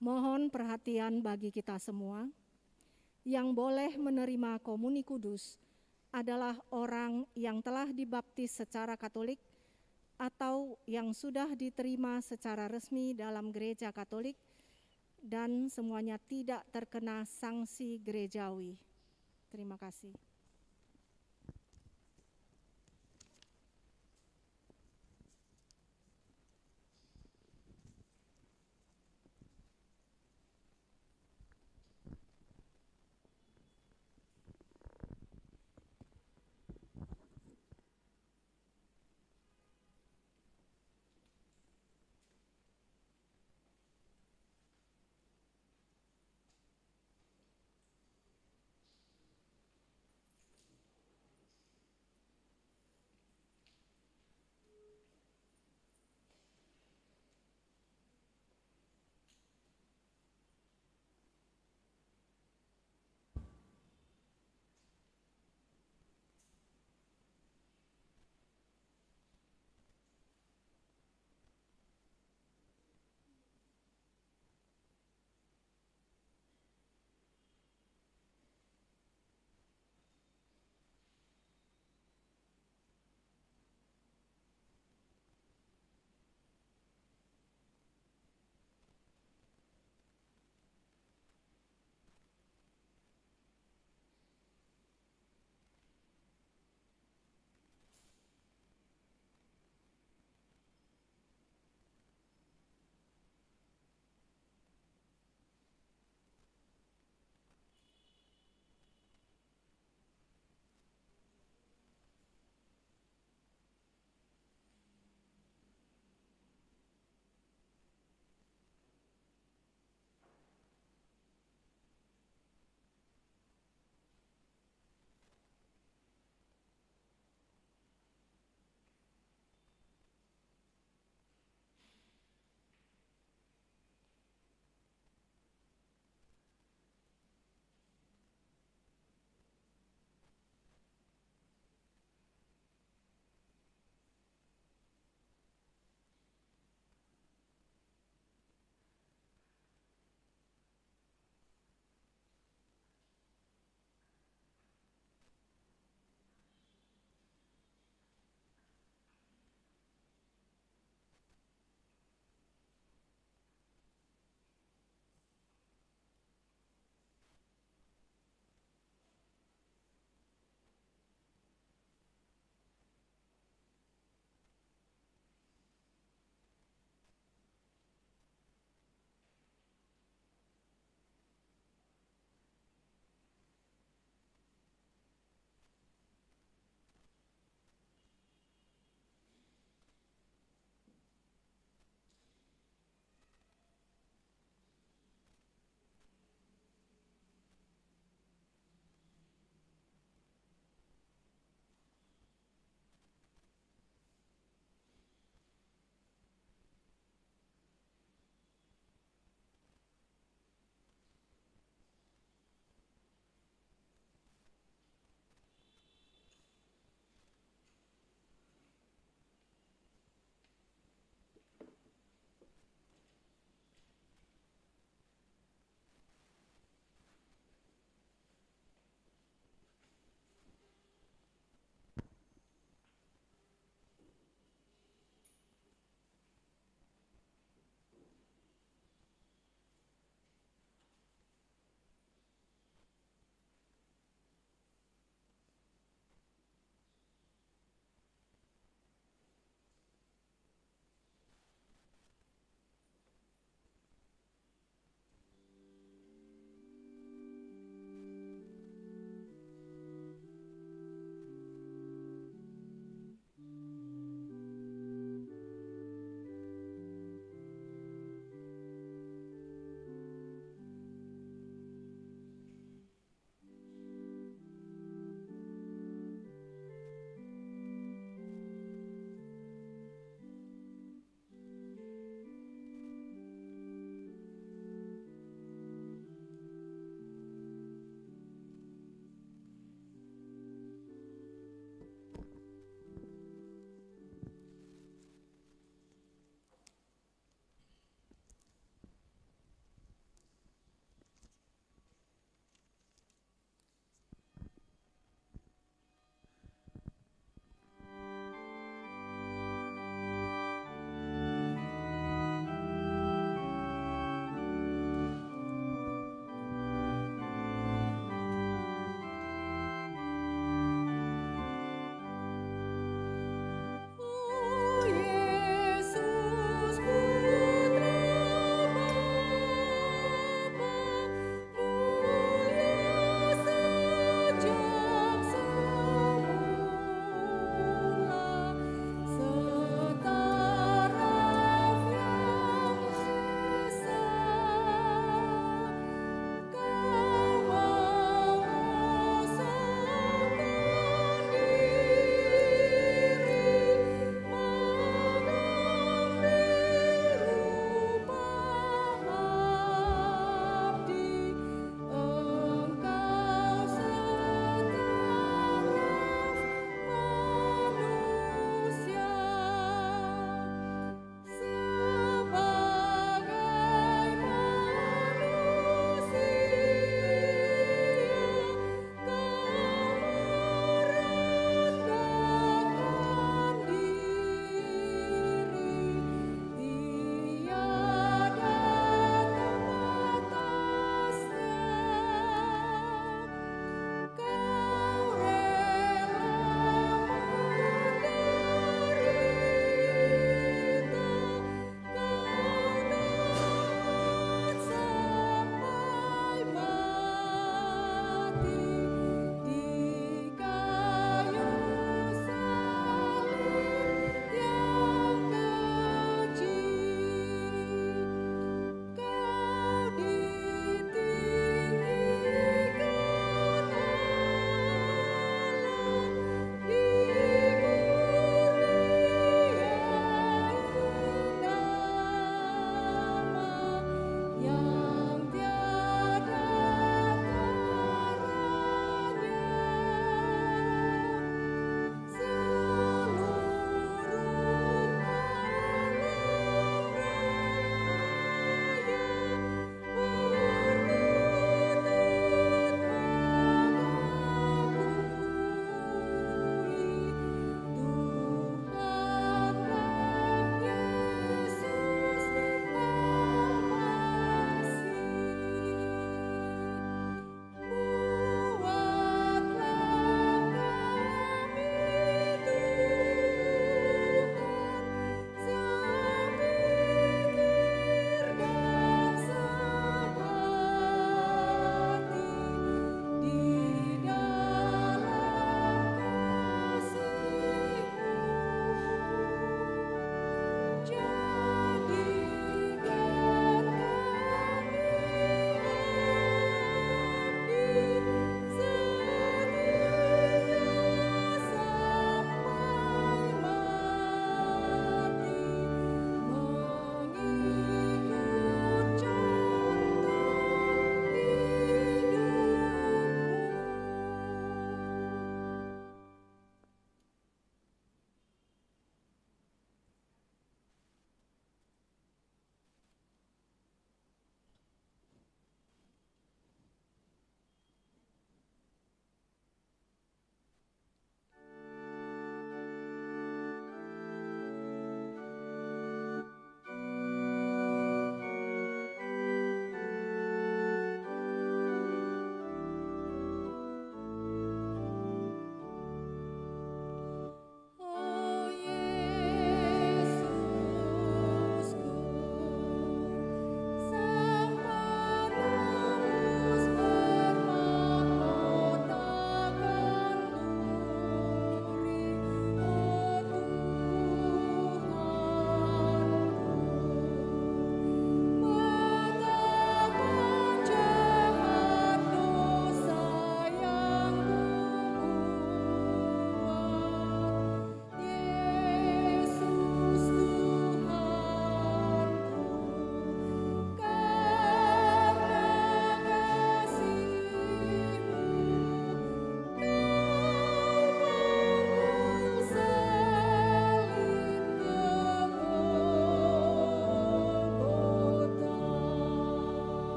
Mohon perhatian bagi kita semua. Yang boleh menerima komuni kudus adalah orang yang telah dibaptis secara Katolik atau yang sudah diterima secara resmi dalam gereja Katolik dan semuanya tidak terkena sanksi gerejawi. Terima kasih.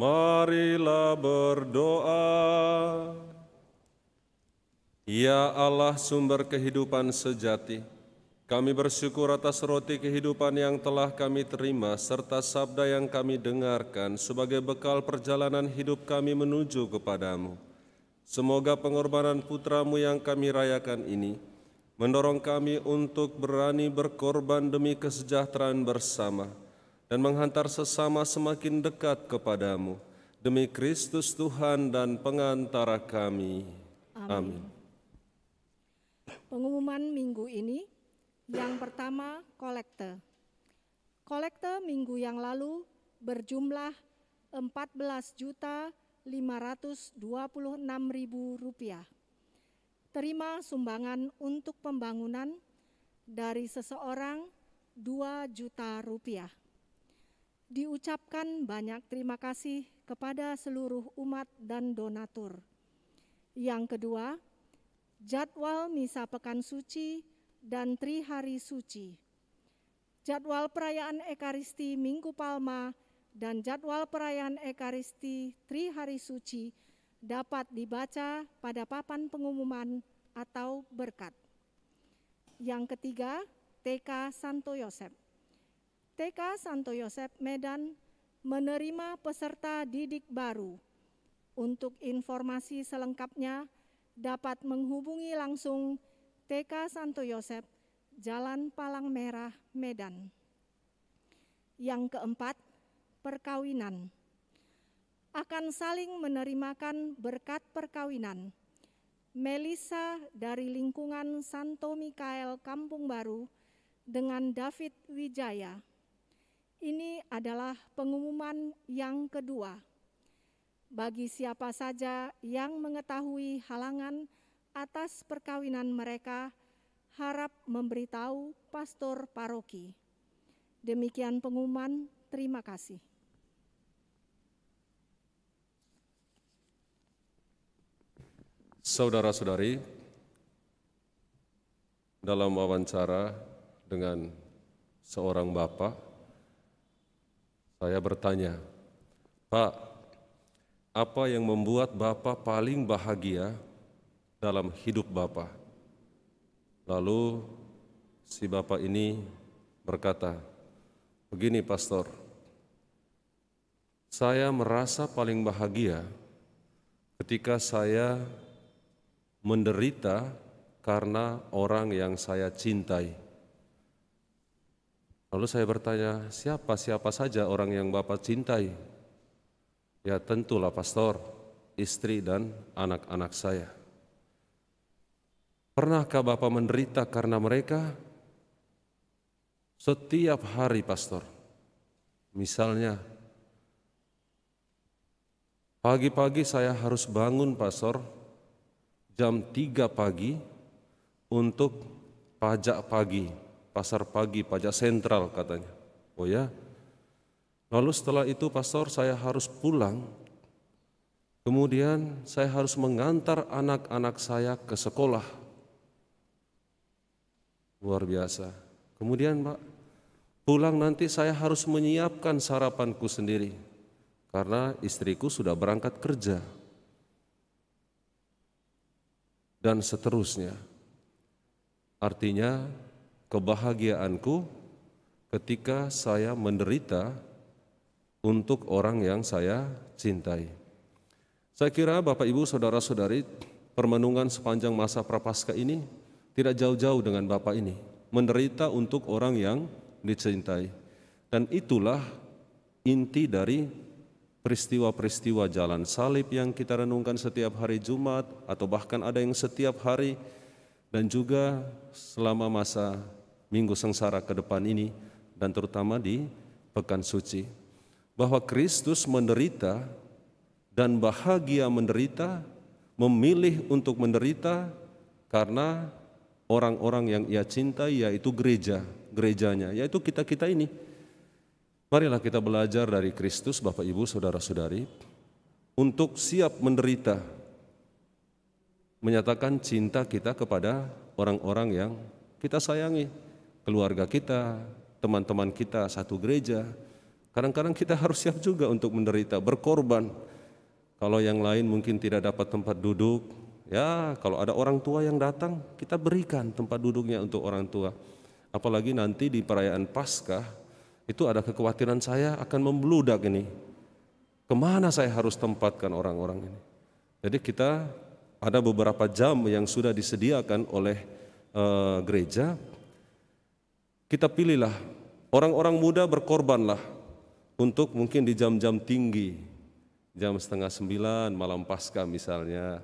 Marilah berdoa. Ya Allah, sumber kehidupan sejati, kami bersyukur atas roti kehidupan yang telah kami terima serta sabda yang kami dengarkan sebagai bekal perjalanan hidup kami menuju kepadamu. Semoga pengorbanan putra-Mu yang kami rayakan ini mendorong kami untuk berani berkorban demi kesejahteraan bersama dan menghantar sesama semakin dekat kepadamu. Demi Kristus Tuhan dan pengantara kami. Amin. Pengumuman minggu ini, yang pertama kolekte. Kolekte minggu yang lalu berjumlah Rp14.526.000. Terima sumbangan untuk pembangunan dari seseorang Rp2 juta. Diucapkan banyak terima kasih kepada seluruh umat dan donatur. Yang kedua, jadwal Misa Pekan Suci dan Trihari Suci. Jadwal perayaan Ekaristi Minggu Palma dan jadwal perayaan Ekaristi Trihari Suci dapat dibaca pada papan pengumuman atau berkat. Yang ketiga, TK Santo Yosep. TK Santo Yosep Medan menerima peserta didik baru. Untuk informasi selengkapnya dapat menghubungi langsung TK Santo Yosep, Jalan Palang Merah, Medan. Yang keempat, perkawinan. Akan saling menerimakan berkat perkawinan. Melisa dari lingkungan Santo Mikael Kampung Baru dengan David Wijaya. Ini adalah pengumuman yang kedua. Bagi siapa saja yang mengetahui halangan atas perkawinan mereka, harap memberitahu pastor paroki. Demikian pengumuman, terima kasih. Saudara-saudari, dalam wawancara dengan seorang bapak, saya bertanya, Pak, apa yang membuat Bapak paling bahagia dalam hidup Bapak? Lalu si Bapak ini berkata, begini Pastor, saya merasa paling bahagia ketika saya menderita karena orang yang saya cintai. Lalu saya bertanya, siapa saja orang yang Bapak cintai? Ya tentulah pastor, istri dan anak-anak saya. Pernahkah Bapak menderita karena mereka? Setiap hari pastor. Misalnya, pagi-pagi saya harus bangun pastor, jam 3 pagi untuk pajak pagi. Pasar pagi, pajak sentral katanya. Oh ya. Lalu setelah itu pastor saya harus pulang. Kemudian saya harus mengantar anak-anak saya ke sekolah. Luar biasa. Kemudian Pak, pulang nanti saya harus menyiapkan sarapanku sendiri. Karena istriku sudah berangkat kerja. Dan seterusnya. Artinya, kebahagiaanku ketika saya menderita untuk orang yang saya cintai. Saya kira Bapak Ibu Saudara-saudari, permenungan sepanjang masa Prapaskah ini tidak jauh-jauh dengan Bapak ini, menderita untuk orang yang dicintai. Dan itulah inti dari peristiwa-peristiwa jalan salib yang kita renungkan setiap hari Jumat atau bahkan ada yang setiap hari, dan juga selama masa Minggu Sengsara ke depan ini, dan terutama di Pekan Suci, bahwa Kristus menderita dan bahagia menderita, memilih untuk menderita karena orang-orang yang ia cintai, yaitu gerejanya, yaitu kita-kita ini. Marilah kita belajar dari Kristus, Bapak Ibu Saudara-saudari, untuk siap menderita, menyatakan cinta kita kepada orang-orang yang kita sayangi, keluarga kita, teman-teman kita satu gereja, Kadang-kadang kita harus siap juga untuk menderita, berkorban. Kalau yang lain mungkin tidak dapat tempat duduk, ya kalau ada orang tua yang datang, kita berikan tempat duduknya untuk orang tua. Apalagi nanti di perayaan Paskah, itu ada kekhawatiran saya akan membludak ini. Kemana saya harus tempatkan orang-orang ini? Jadi kita ada beberapa jam yang sudah disediakan oleh gereja. Kita pilihlah, orang-orang muda berkorbanlah untuk mungkin di jam-jam tinggi, jam 8:30 malam Paskah misalnya.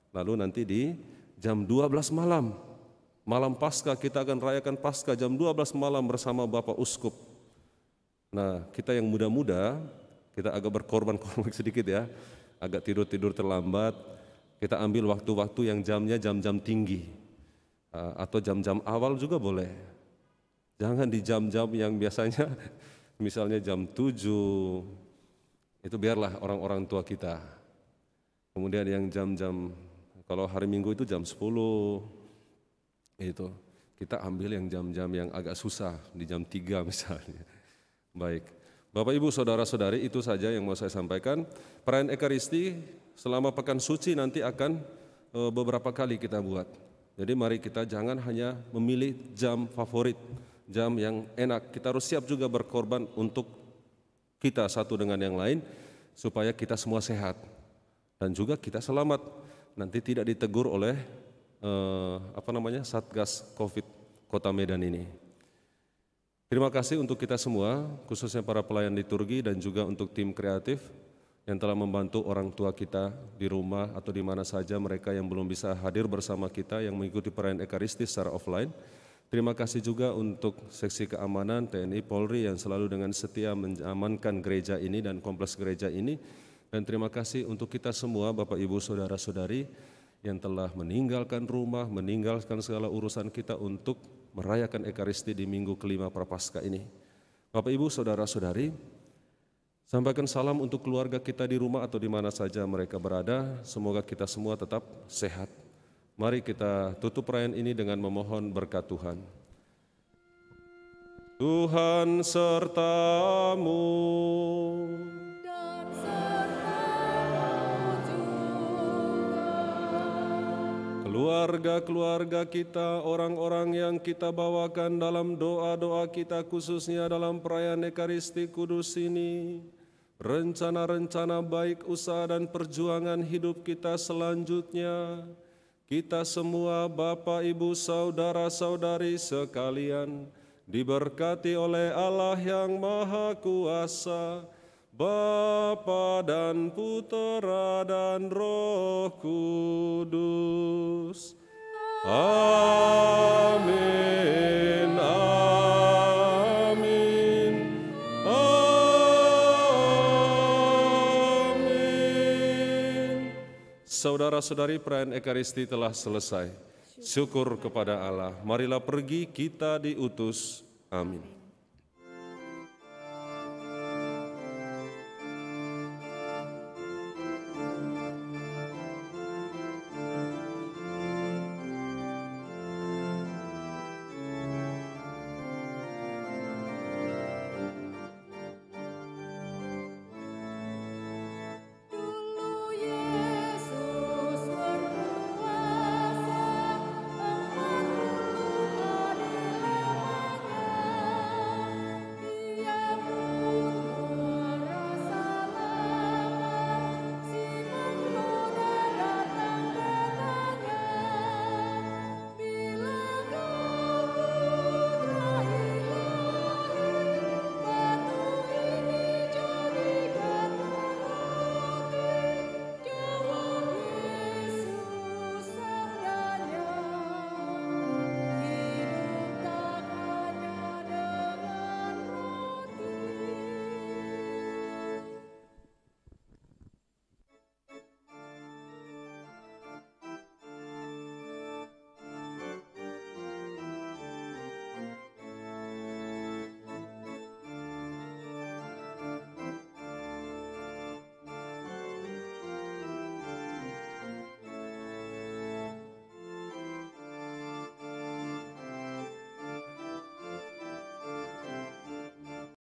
Lalu nanti di jam 12 malam, malam Paskah kita akan rayakan Paskah jam 12 malam bersama Bapak Uskup. Nah, kita yang muda-muda, kita agak berkorban-korban sedikit ya, agak tidur-tidur terlambat, kita ambil waktu-waktu yang jamnya jam-jam tinggi, atau jam-jam awal juga boleh. Jangan di jam-jam yang biasanya, misalnya jam 7, itu biarlah orang-orang tua kita. Kemudian yang jam-jam, kalau hari Minggu itu jam 10, itu kita ambil yang jam-jam yang agak susah, di jam 3 misalnya. Baik, Bapak Ibu Saudara-saudari, itu saja yang mau saya sampaikan. Perayaan Ekaristi selama Pekan Suci nanti akan beberapa kali kita buat. Jadi mari kita jangan hanya memilih jam favorit, jam yang enak. Kita harus siap juga berkorban untuk kita satu dengan yang lain, supaya kita semua sehat dan juga kita selamat. Nanti tidak ditegur oleh Satgas Covid Kota Medan ini. Terima kasih untuk kita semua, khususnya para pelayan liturgi dan juga untuk tim kreatif yang telah membantu orang tua kita di rumah atau di mana saja mereka yang belum bisa hadir bersama kita yang mengikuti perayaan Ekaristi secara offline. Terima kasih juga untuk seksi keamanan TNI Polri yang selalu dengan setia mengamankan gereja ini dan kompleks gereja ini. Dan terima kasih untuk kita semua Bapak Ibu Saudara-saudari yang telah meninggalkan rumah, meninggalkan segala urusan kita untuk merayakan Ekaristi di minggu kelima Prapaskah ini. Bapak Ibu Saudara-saudari, sampaikan salam untuk keluarga kita di rumah atau di mana saja mereka berada. Semoga kita semua tetap sehat. Mari kita tutup perayaan ini dengan memohon berkat Tuhan. Tuhan sertamu. Dan sertamu juga. Keluarga-keluarga kita, orang-orang yang kita bawakan dalam doa-doa kita khususnya dalam perayaan Ekaristi Kudus ini, rencana-rencana baik usaha dan perjuangan hidup kita selanjutnya, kita semua Bapak, Ibu, Saudara-saudari sekalian diberkati oleh Allah yang Maha Kuasa, Bapa dan Putera dan Roh Kudus. Amin, amin, amin. Saudara-saudari, perayaan Ekaristi telah selesai. Syukur kepada Allah. Marilah pergi, kita diutus. Amin.